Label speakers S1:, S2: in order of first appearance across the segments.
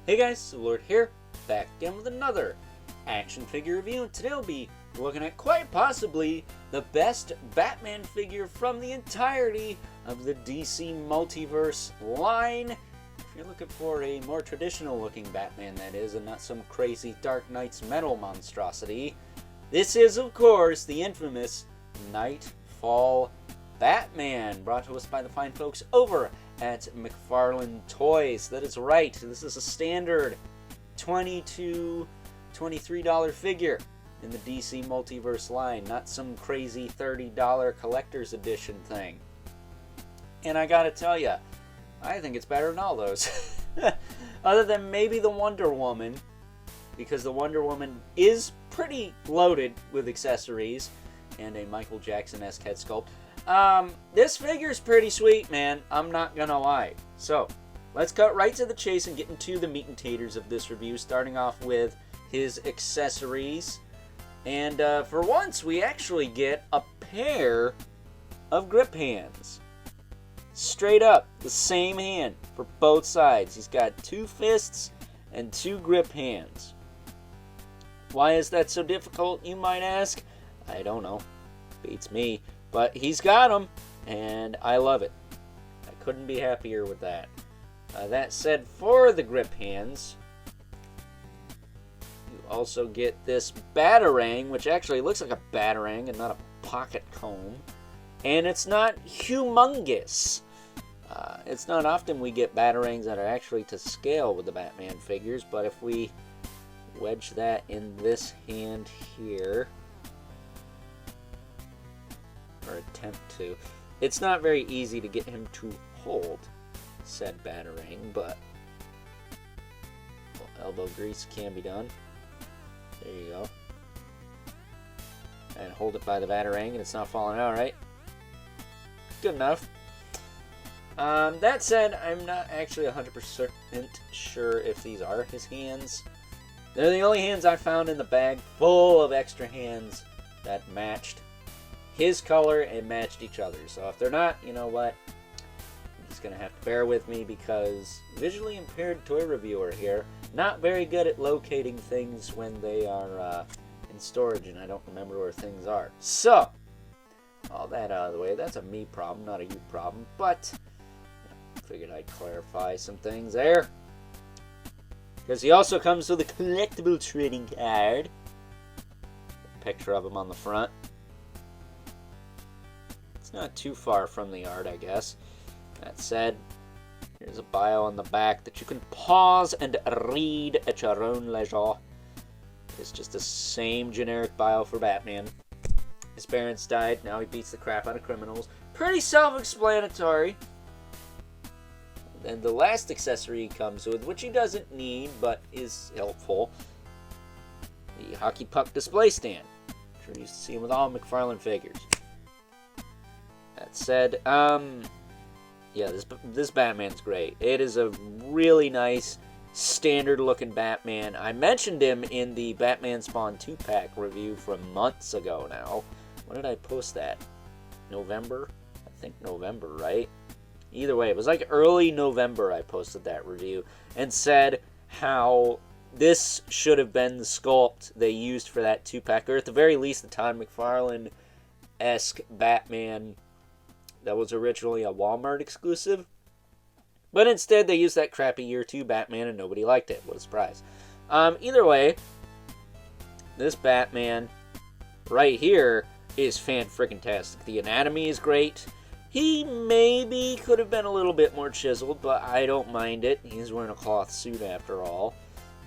S1: Hey guys, Lord here, back again with another action figure review, and today I'll be looking at quite possibly the best Batman figure from the entirety of the DC Multiverse line. If you're looking for a more traditional looking Batman, that is, and not some crazy Dark Knight's metal monstrosity, this is of course the infamous Knightfall Batman, brought to us by the fine folks over at McFarlane Toys. That is right, this is a standard $20 to $23 figure in the DC Multiverse line, not some crazy $30 collector's edition thing. And I gotta tell you, I think it's better than all those. Other than maybe the Wonder Woman, because the Wonder Woman is pretty loaded with accessories and a Michael Jackson-esque head sculpt. This figure's pretty sweet, man. I'm not gonna lie. So, let's cut right to the chase and get into the meat and taters of this review, starting off with his accessories. And for once, we actually get a pair of grip hands. Straight up, the same hand for both sides. He's got two fists and two grip hands. Why is that so difficult, you might ask? I don't know. Beats me. But he's got them, and I love it. I couldn't be happier with that. That said, for the grip hands, you also get this Batarang, which actually looks like a Batarang and not a pocket comb. And it's not humongous. It's not often we get Batarangs that are actually to scale with the Batman figures, but if we wedge that in this hand here, or attempt to, it's not very easy to get him to hold said Batarang, but elbow grease can be done. There you go. And hold it by the Batarang and it's not falling out, right? Good enough. That said, I'm not actually 100% sure if these are his hands. They're the only hands I found in the bag full of extra hands that matched his color and matched each other. So if they're not, you know what? You're just going to have to bear with me, because visually impaired toy reviewer here, not very good at locating things when they are in storage and I don't remember where things are. So, all that out of the way, that's a me problem, not a you problem, but figured I'd clarify some things there. Because he also comes with a collectible trading card. A picture of him on the front. It's not too far from the art, I guess. That said, here's a bio on the back that you can pause and read at your own leisure. It's just the same generic bio for Batman. His parents died, now he beats the crap out of criminals. Pretty self-explanatory. And the last accessory he comes with, which he doesn't need, but is helpful, the hockey puck display stand. I'm sure you used to see him with all McFarlane figures. That said, yeah, this Batman's great. It is a really nice, standard-looking Batman. I mentioned him in the Batman Spawn 2-pack review from months ago now. When did I post that? November? I think November, right? Either way, it was like early November I posted that review and said how this should have been the sculpt they used for that 2-pack, or at the very least the Todd McFarlane-esque Batman that was originally a Walmart exclusive. But instead they used that crappy Year 2 Batman and nobody liked it. What a surprise. Either way, this Batman right here is fan-frickin-tastic. The anatomy is great. He maybe could have been a little bit more chiseled, but I don't mind it. He's wearing a cloth suit after all.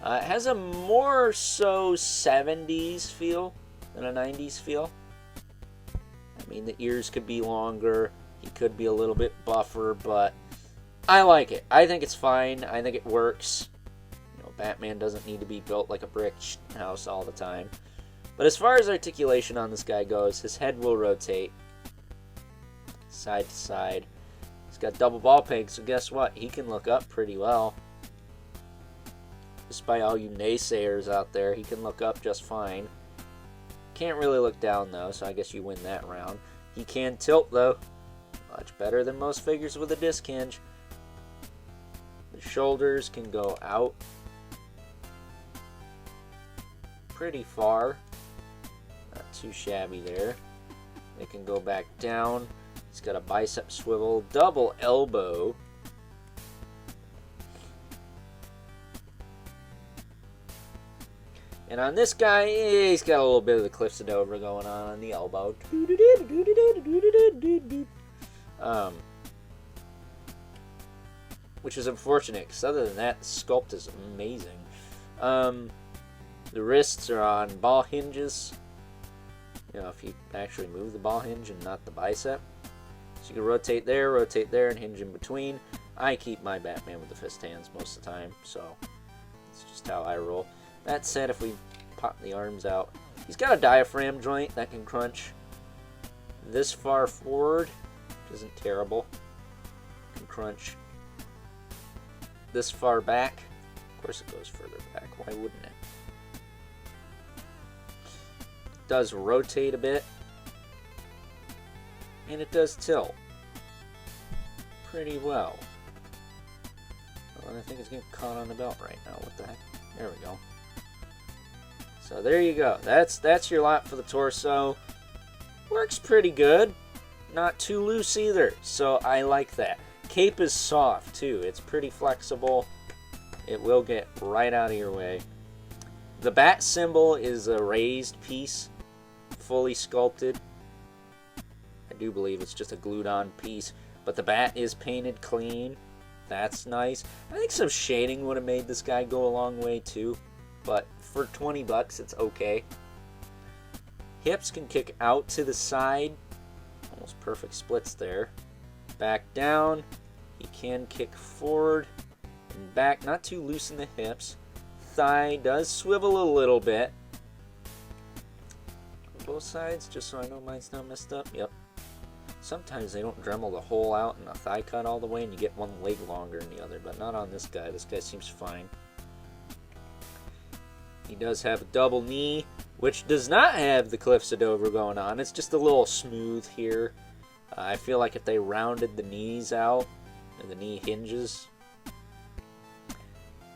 S1: It has a more so 70s feel than a 90s feel. I mean, the ears could be longer. He could be a little bit buffer, but I like it. I think it's fine. I think it works. You know, Batman doesn't need to be built like a brick house all the time. But as far as articulation on this guy goes, his head will rotate side to side. He's got double ball pegs, so guess what? He can look up pretty well. Despite all you naysayers out there, he can look up just fine. Can't really look down though, so I guess you win that round. He can tilt though. Much better than most figures with a disc hinge. The shoulders can go out pretty far. Not too shabby there. They can go back down. He's got a bicep swivel, double elbow. And on this guy, he's got a little bit of the Cliffs of Dover going on the elbow. Which is unfortunate, because other than that, the sculpt is amazing. The wrists are on ball hinges. You know, if you actually move the ball hinge and not the bicep. So you can rotate there, and hinge in between. I keep my Batman with the fist hands most of the time, so it's just how I roll. That said, if we pop the arms out, he's got a diaphragm joint that can crunch this far forward, which isn't terrible. Can crunch this far back. Of course it goes further back, why wouldn't it? It does rotate a bit, and it does tilt pretty well. And I think it's getting caught on the belt right now. What the heck? There we go. So there you go. That's your lot for the torso. Works pretty good. Not too loose either. So I like that. Cape is soft too. It's pretty flexible. It will get right out of your way. The bat symbol is a raised piece, fully sculpted. I do believe it's just a glued on piece, but the bat is painted clean. That's nice. I think some shading would have made this guy go a long way too, but for 20 bucks it's okay. Hips can kick out to the side, almost perfect splits there. Back down, he can kick forward and back, not too loose in the hips. Thigh does swivel a little bit. Both sides, just so I know mine's not messed up. Yep. Sometimes they don't Dremel the hole out and a thigh cut all the way and you get one leg longer than the other, but not on this guy. This guy seems fine. He does have a double knee, which does not have the Cliffs of Dover going on. It's just a little smooth here. I feel like if they rounded the knees out and the knee hinges,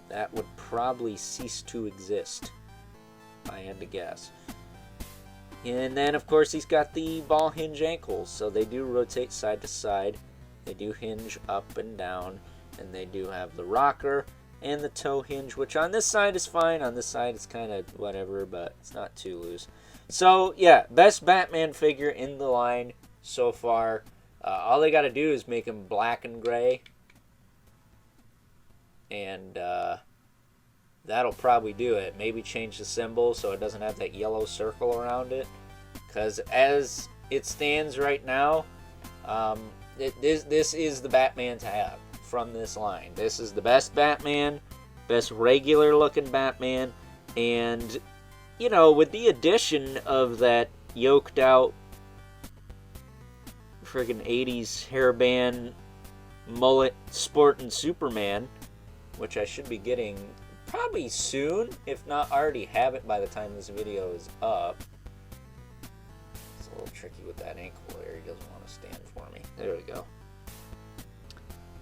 S1: that would probably cease to exist, if I had to guess. And then, of course, he's got the ball hinge ankles, so they do rotate side to side. They do hinge up and down, and they do have the rocker and the toe hinge, which on this side is fine. On this side, it's kind of whatever, but it's not too loose. So, yeah, best Batman figure in the line so far. All they got to do is make him black and gray, and that'll probably do it. Maybe change the symbol so it doesn't have that yellow circle around it. Because as it stands right now, this is the Batman to have from this line. This is the best Batman, best regular looking Batman. And, you know, with the addition of that yoked out friggin' 80s hairband mullet sporting Superman, which I should be getting probably soon, if not already have it by the time this video is up. It's a little tricky with that ankle there. He doesn't want to stand for me. There we go.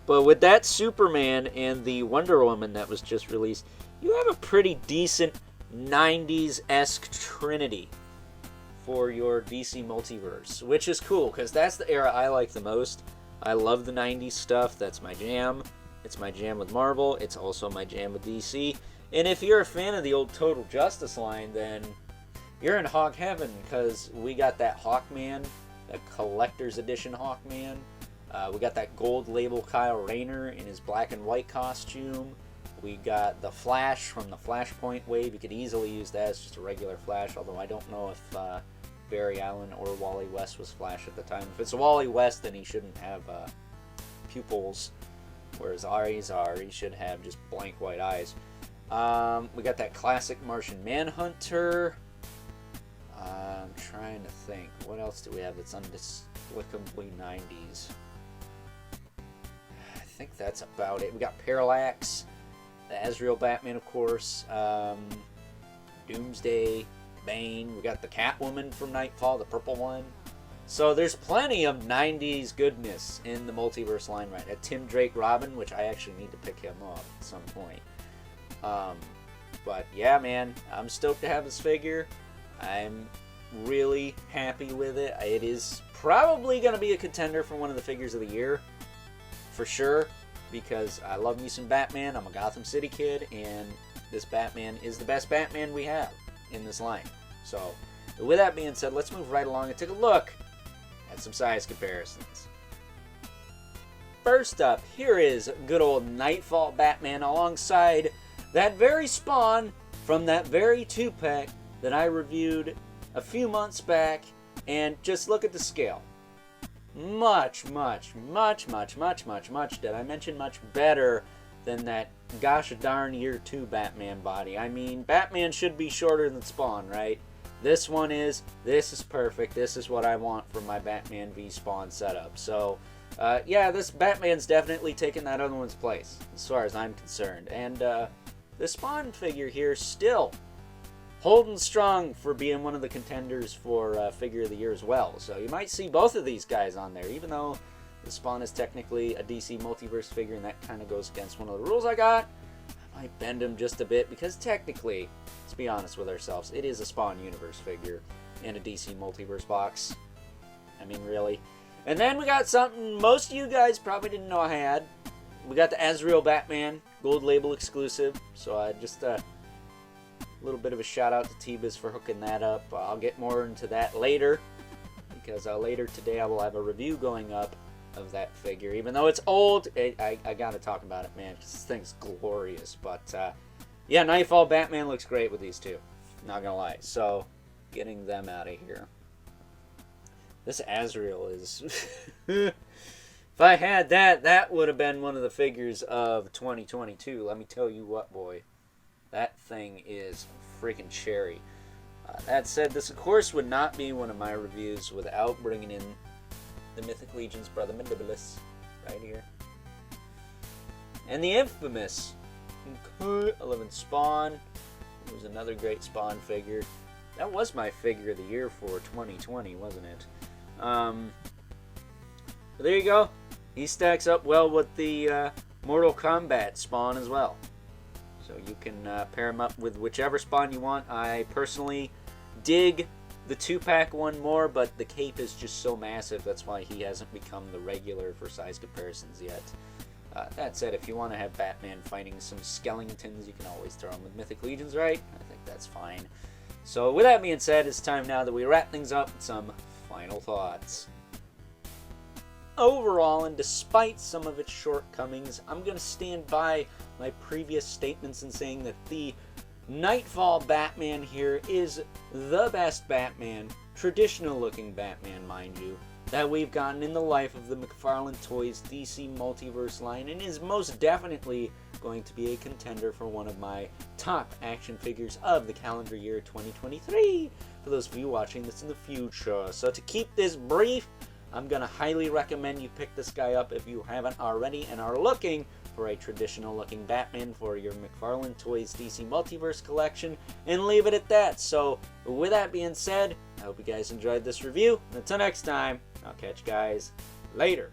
S1: But with that Superman and the Wonder Woman that was just released, you have a pretty decent 90s-esque trinity for your DC Multiverse, which is cool, because that's the era I like the most. I love the 90s stuff. That's my jam. It's my jam with Marvel. It's also my jam with DC. And if you're a fan of the old Total Justice line, then you're in Hawk Heaven, because we got that Hawkman, that collector's edition Hawkman. We got that gold label Kyle Rayner in his black and white costume. We got the Flash from the Flashpoint wave. You could easily use that as just a regular Flash, although I don't know if Barry Allen or Wally West was Flash at the time. If it's Wally West, then he shouldn't have pupils, whereas Ari's are. He should have just blank white eyes. We got that classic Martian Manhunter. I'm trying to think. What else do we have that's undespicably 90s? I think that's about it. We got Parallax, the Azrael Batman, of course, Doomsday, Bane. We got the Catwoman from Knightfall, the purple one. So there's plenty of 90s goodness in the Multiverse line right now. Tim Drake Robin, which I actually need to pick him up at some point. But yeah, man, I'm stoked to have this figure. I'm really happy with it. It is probably going to be a contender for one of the figures of the year, for sure, because I love me some Batman. I'm a Gotham City kid, and this Batman is the best Batman we have in this line. So, with that being said, let's move right along and take a look at some size comparisons. First up, here is good old Knightfall Batman alongside that very Spawn from that very 2-pack that I reviewed a few months back, and just look at the scale. Much, did I mention much better than that gosh darn year 2 Batman body. I mean, Batman should be shorter than Spawn, right? This one is. This is perfect. This is what I want for my Batman v Spawn setup. So, yeah, this Batman's definitely taken that other one's place, as far as I'm concerned. And the Spawn figure here still holding strong for being one of the contenders for Figure of the Year as well. So you might see both of these guys on there, even though the Spawn is technically a DC Multiverse figure, and that kind of goes against one of the rules I got. I might bend him just a bit, because technically, let's be honest with ourselves, it is a Spawn Universe figure and a DC Multiverse box. I mean, really. And then we got something most of you guys probably didn't know I had. We got the Azrael Batman, Gold Label exclusive. So I just a little bit of a shout out to T-Biz for hooking that up. I'll get more into that later, because later today I will have a review going up of that figure. Even though it's old, I gotta talk about it, man, because this thing's glorious. But yeah, Knightfall Batman looks great with these two, not gonna lie. So getting them out of here. This Azrael is if I had that, that would have been one of the figures of 2022. Let me tell you what, boy, that thing is freaking cherry. That said, this of course would not be one of my reviews without bringing in the Mythic Legion's brother Multiverse right here, and the infamous 11 Spawn. It was another great Spawn figure. That was my figure of the year for 2020, wasn't it? But there you go. He stacks up well with the Mortal Kombat Spawn as well. So you can pair him up with whichever Spawn you want. I personally dig the 2-pack one more, but the cape is just so massive. That's why he hasn't become the regular for size comparisons yet. That said, if you want to have Batman fighting some skeletons, you can always throw him with Mythic Legions, right? I think that's fine. So with that being said, it's time now that we wrap things up with some final thoughts. Overall, and despite some of its shortcomings, I'm going to stand by my previous statements in saying that the Knightfall Batman here is the best Batman, traditional looking Batman mind you, that we've gotten in the life of the McFarlane Toys DC Multiverse line, and is most definitely going to be a contender for one of my top action figures of the calendar year 2023, for those of you watching this in the future. So to keep this brief, I'm going to highly recommend you pick this guy up if you haven't already and are looking for a traditional looking Batman for your McFarlane Toys DC Multiverse collection, and leave it at that. So with that being said, I hope you guys enjoyed this review, and until next time, I'll catch you guys later.